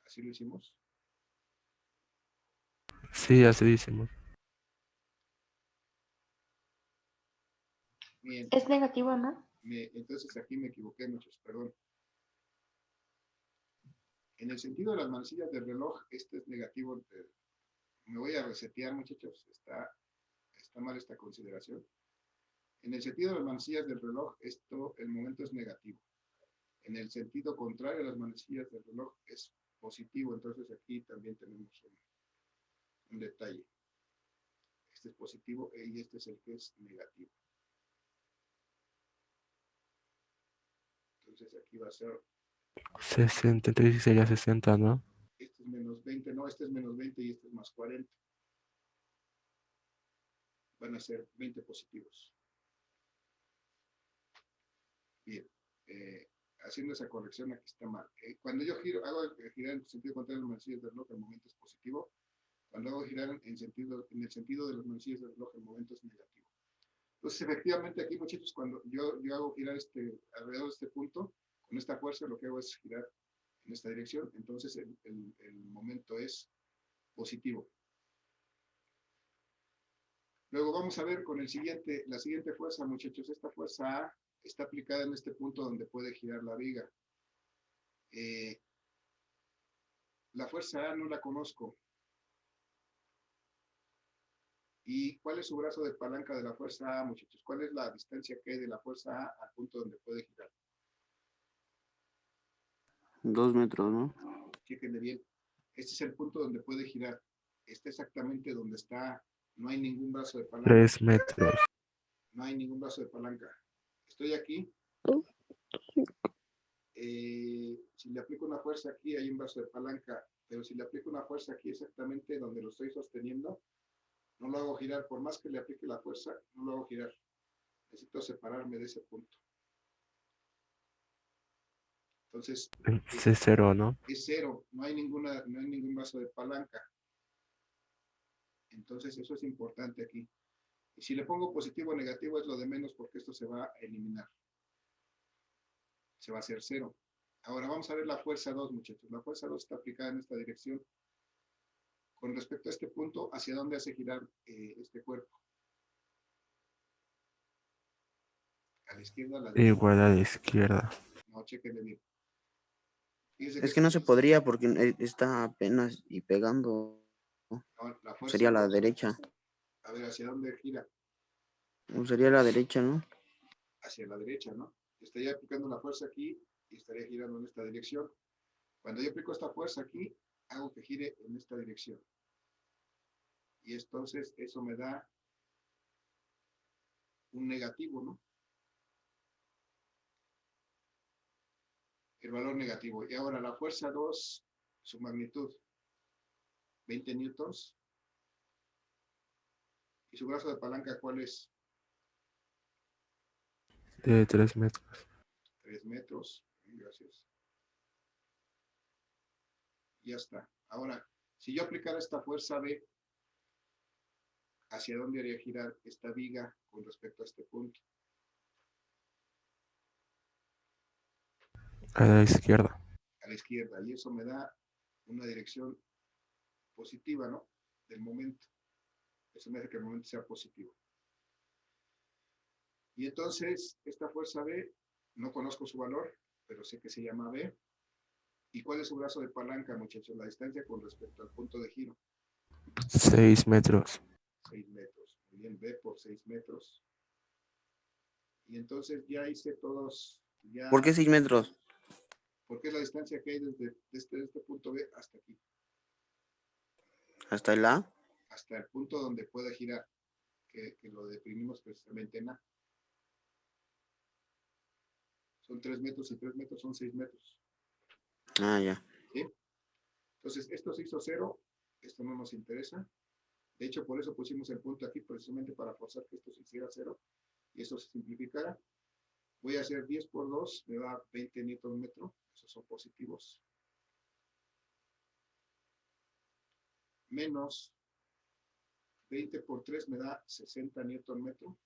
¿Así lo hicimos? Sí, así decimos. Bien. Es negativo, ¿no? Entonces aquí me equivoqué, muchachos, perdón. En el sentido de las manecillas del reloj, este es negativo. Me voy a resetear, muchachos. Está mal esta consideración. En el sentido de las manecillas del reloj, el momento es negativo. En el sentido contrario a las manecillas del reloj es positivo. Entonces aquí también tenemos un detalle. Este es positivo y este es el que es negativo. Entonces aquí va a ser 60, entonces sería 60, ¿no? este es menos 20, no, este es menos 20 y este es más 40. Van a ser 20 positivos. Bien, haciendo esa corrección aquí está mal. Cuando yo hago girar en sentido contrario a las manecillas del reloj, el momento es positivo. Cuando hago girar en el sentido de las manecillas del reloj, el momento es negativo. Entonces, efectivamente, aquí, muchachos, cuando yo hago girar alrededor de este punto, con esta fuerza, lo que hago es girar en esta dirección. Entonces, el momento es positivo. Luego vamos a ver con la siguiente fuerza, muchachos. Esta fuerza A está aplicada en este punto donde puede girar la viga. La fuerza A no la conozco. ¿Y cuál es su brazo de palanca de la fuerza A, muchachos? ¿Cuál es la distancia que hay de la fuerza A al punto donde puede girar? 2 metros, ¿no? Chequenle bien. Este es el punto donde puede girar. Está exactamente donde está. No hay ningún brazo de palanca. 3 metros. No hay ningún brazo de palanca. Estoy aquí. Si le aplico una fuerza aquí, hay un brazo de palanca. Pero si le aplico una fuerza aquí exactamente donde lo estoy sosteniendo, no lo hago girar. Por más que le aplique la fuerza, no lo hago girar. Necesito separarme de ese punto. Entonces, Es 0, ¿no? es cero. No hay ningún brazo de palanca. Entonces, eso es importante aquí. Y si le pongo positivo o negativo es lo de menos porque esto se va a eliminar. Se va a hacer 0. Ahora vamos a ver la fuerza 2, muchachos. La fuerza 2 está aplicada en esta dirección. Con respecto a este punto, ¿hacia dónde hace girar este cuerpo? ¿A la izquierda o a la derecha? Igual a la izquierda. No, chequenle bien. Es que no se podría porque está apenas y pegando. No, la fuerza Sería la 2. derecha. A ver, ¿hacia dónde gira? Sería la derecha, ¿no? Hacia la derecha, ¿no? Estaría aplicando la fuerza aquí y estaría girando en esta dirección. Cuando yo aplico esta fuerza aquí, hago que gire en esta dirección. Y entonces eso me da un negativo, ¿no? El valor negativo. Y ahora la fuerza 2, su magnitud, 20 newtons. ¿Y su brazo de palanca cuál es? De 3 metros. 3 metros. Gracias. Ya está. Ahora, si yo aplicara esta fuerza B, ¿hacia dónde haría girar esta viga con respecto a este punto? A la izquierda. A la izquierda. Y eso me da una dirección positiva, ¿no? Del momento. Eso me hace que el momento sea positivo. Y entonces, esta fuerza B, no conozco su valor, pero sé que se llama B. ¿Y cuál es su brazo de palanca, muchachos? La distancia con respecto al punto de giro. 6 metros. 6 metros. Muy bien, B por 6 metros. Y entonces ya hice todos. Ya, ¿Por qué 6 metros? porque es la distancia que hay desde este punto B hasta aquí. ¿Hasta el A? Hasta el punto donde pueda girar, que lo deprimimos precisamente en A. Son 3 metros y 3 metros son 6 metros. Ah, ya. ¿Sí? Entonces, esto se hizo 0, esto no nos interesa. De hecho, por eso pusimos el punto aquí, precisamente para forzar que esto se hiciera 0 y esto se simplificara. Voy a hacer 10 por 2, me da 20 newton metro, esos son positivos. Menos 20 por 3 me da 60 newton metro.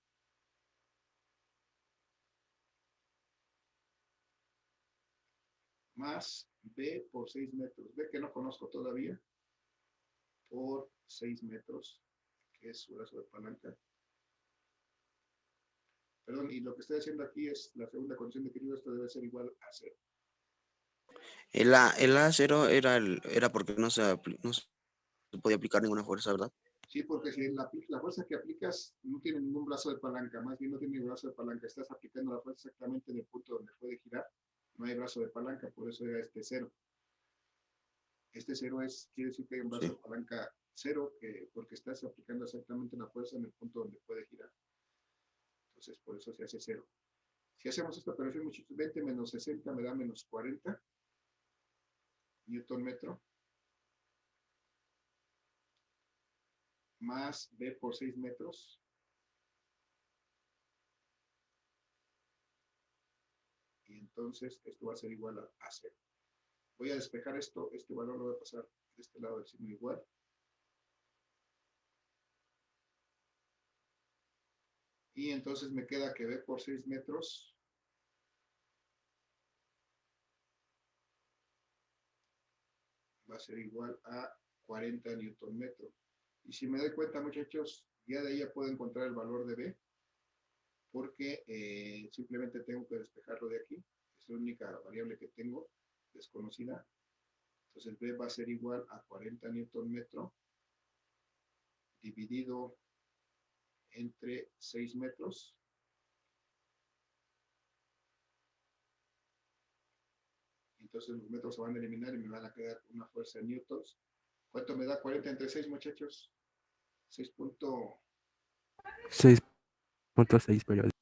Más B por 6 metros. B que no conozco todavía. Por 6 metros, que es su brazo de palanca. Perdón, y lo que estoy haciendo aquí es la segunda condición de equilibrio. Esto debe ser igual a 0. El A0 era porque no se podía aplicar ninguna fuerza, ¿verdad? Sí, porque si la fuerza que aplicas no tiene ningún brazo de palanca, más bien no tiene brazo de palanca, estás aplicando la fuerza exactamente en el punto donde puede girar, no hay brazo de palanca, por eso era este 0. Este 0 quiere decir que hay un brazo de palanca 0, porque estás aplicando exactamente la fuerza en el punto donde puede girar. Entonces, por eso se hace 0. Si hacemos esta operación, muchachos, 20 menos 60 me da menos 40 newton metro. Más B por 6 metros. Y entonces esto va a ser igual a 0. Voy a despejar esto, este valor lo voy a pasar de este lado del signo igual. Y entonces me queda que B por 6 metros va a ser igual a 40 newton metro. Y si me doy cuenta, muchachos, ya de ahí ya puedo encontrar el valor de B, porque simplemente tengo que despejarlo de aquí. Es la única variable que tengo desconocida. Entonces B va a ser igual a 40 newton metro dividido entre 6 metros. Entonces los metros se van a eliminar y me van a quedar una fuerza en newtons. ¿Cuánto me da 40 entre 6, muchachos? 6.6 periódico.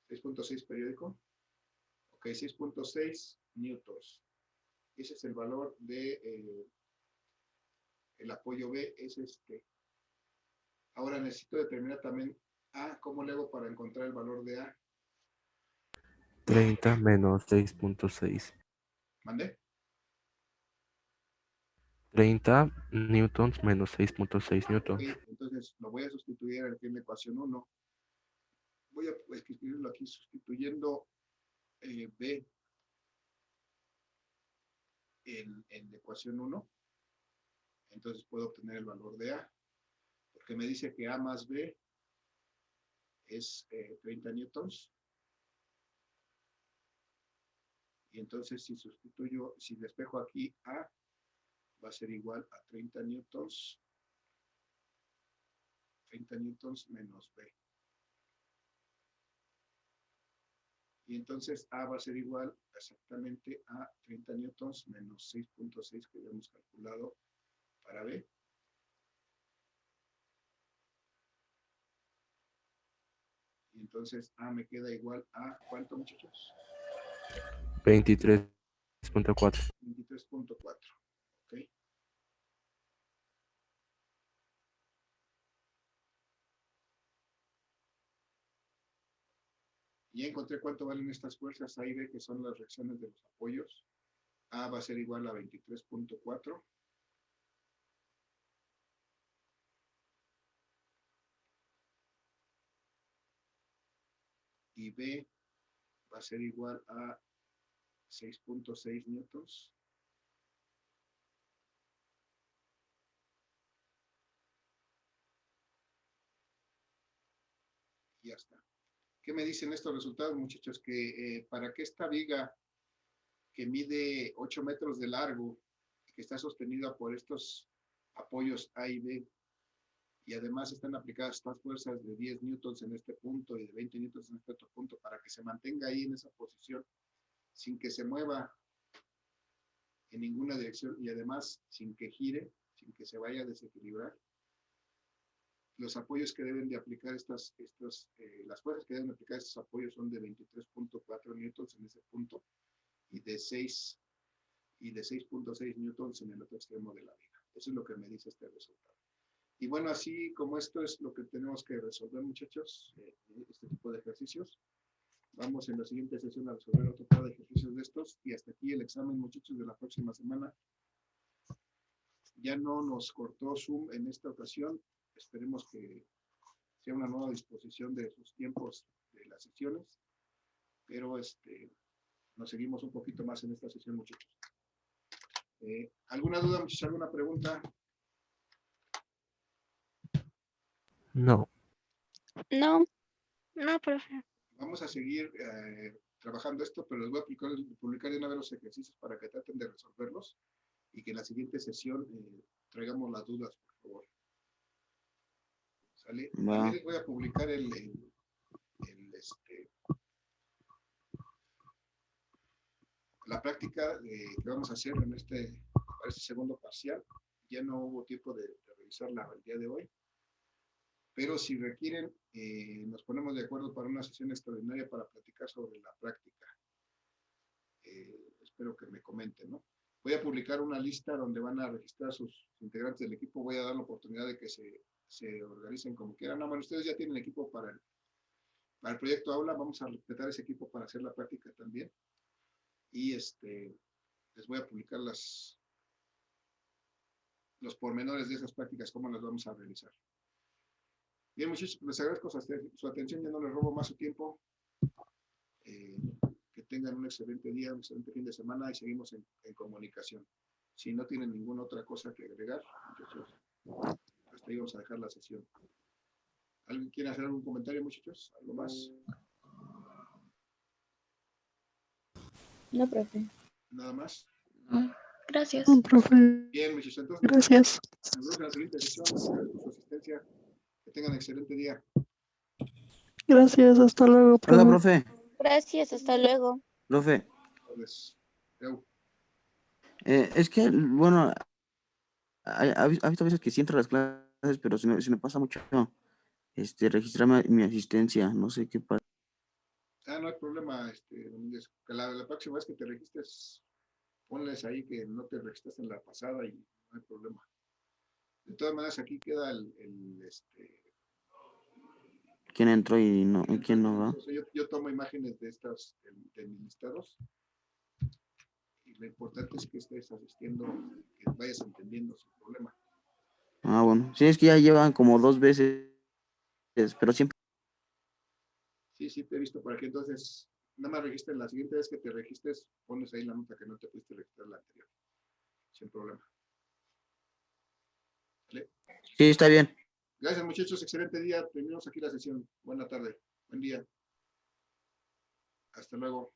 6.6 periódico. Ok, 6.6 newtons. Ese es el valor de el apoyo B, es este. Ahora necesito determinar también A, ¿cómo le hago para encontrar el valor de A? 30 menos 6.6. ¿Mandé? 30 newtons menos 6.6 newtons. Ok, entonces lo voy a sustituir aquí en la ecuación 1. Voy a escribirlo aquí sustituyendo B en la ecuación 1. Entonces puedo obtener el valor de A. Porque me dice que A más B es 30 newtons. Y entonces si sustituyo, si despejo aquí A, va a ser igual a 30 newtons. 30 newtons menos B. Y entonces A va a ser igual exactamente a 30 newtons menos 6.6 que habíamos calculado para B. Y entonces A me queda igual a, ¿cuánto, muchachos? 23.4. 23.4. ¿Ok? Y ya encontré cuánto valen estas fuerzas A y B, que son las reacciones de los apoyos. A va a ser igual a 23.4. Y B va a ser igual a 6.6 newtons. Y ya está. ¿Qué me dicen estos resultados, muchachos? Que para que esta viga que mide 8 metros de largo, que está sostenida por estos apoyos A y B, y además están aplicadas estas fuerzas de 10 newtons en este punto y de 20 newtons en este otro punto, para que se mantenga ahí en esa posición sin que se mueva en ninguna dirección y además sin que gire, sin que se vaya a desequilibrar. Los apoyos que deben de aplicar las fuerzas que deben aplicar estos apoyos son de 23.4 newtons en ese punto y de 6.6 newtons en el otro extremo de la viga. Eso es lo que me dice este resultado. Y bueno, así como esto es lo que tenemos que resolver, muchachos, este tipo de ejercicios. Vamos en la siguiente sesión a resolver otro par de ejercicios de estos y hasta aquí el examen, muchachos, de la próxima semana. Ya no nos cortó Zoom en esta ocasión. Esperemos que sea una nueva disposición de sus tiempos de las sesiones, pero nos seguimos un poquito más en esta sesión, muchachos. ¿Alguna duda, muchachos? ¿Alguna pregunta? No. No, No, profe. Vamos a seguir trabajando esto, pero les voy a publicar de una vez los ejercicios para que traten de resolverlos y que en la siguiente sesión traigamos las dudas, por favor. ¿Sale? Va. También les voy a publicar la práctica que vamos a hacer para este segundo parcial. Ya no hubo tiempo de revisarla el día de hoy. Pero si requieren, nos ponemos de acuerdo para una sesión extraordinaria para platicar sobre la práctica. Espero que me comenten, ¿no? Voy a publicar una lista donde van a registrar sus integrantes del equipo. Voy a dar la oportunidad de que se organicen como quieran. No, bueno, ustedes ya tienen equipo para el proyecto Aula. Vamos a respetar ese equipo para hacer la práctica también. Y les voy a publicar los pormenores de esas prácticas, cómo las vamos a realizar. Bien, muchachos, les agradezco su atención, ya no les robo más su tiempo. Que tengan un excelente día, un excelente fin de semana y seguimos en comunicación. Si no tienen ninguna otra cosa que agregar, muchachos, hasta ahí vamos a dejar la sesión. ¿Alguien quiere hacer algún comentario, muchachos? ¿Algo más? No, profe. ¿Nada más? Gracias. Profe. Bien, muchachos, entonces Gracias. nos vemos en la siguiente sesión. Gracias por su asistencia. Que tengan un excelente día. Gracias, hasta luego, Hola, profe. profe. gracias, hasta luego. Profe. Pues, chao. Es que, bueno, ha visto veces que sí entro a las clases, pero se me pasa mucho registrarme mi asistencia, no sé qué pasa. No hay problema, Domínguez. Que la próxima vez que te registres, ponles ahí que no te registraste en la pasada y no hay problema. De todas maneras, aquí queda ¿Quién entró y no, y quién no va? yo tomo imágenes de de mis listados, y lo importante es que estés asistiendo, que vayas entendiendo sin problema. Ah, bueno. Sí, es que ya llevan como 2 veces, pero siempre. Sí, te he visto por aquí. Entonces, nada más registres la siguiente vez que te registres, pones ahí la nota que no te pudiste registrar la anterior. Sin problema. ¿Vale? Sí, está bien. Gracias, muchachos. Excelente día. Terminamos aquí la sesión. Buena tarde. Buen día. Hasta luego.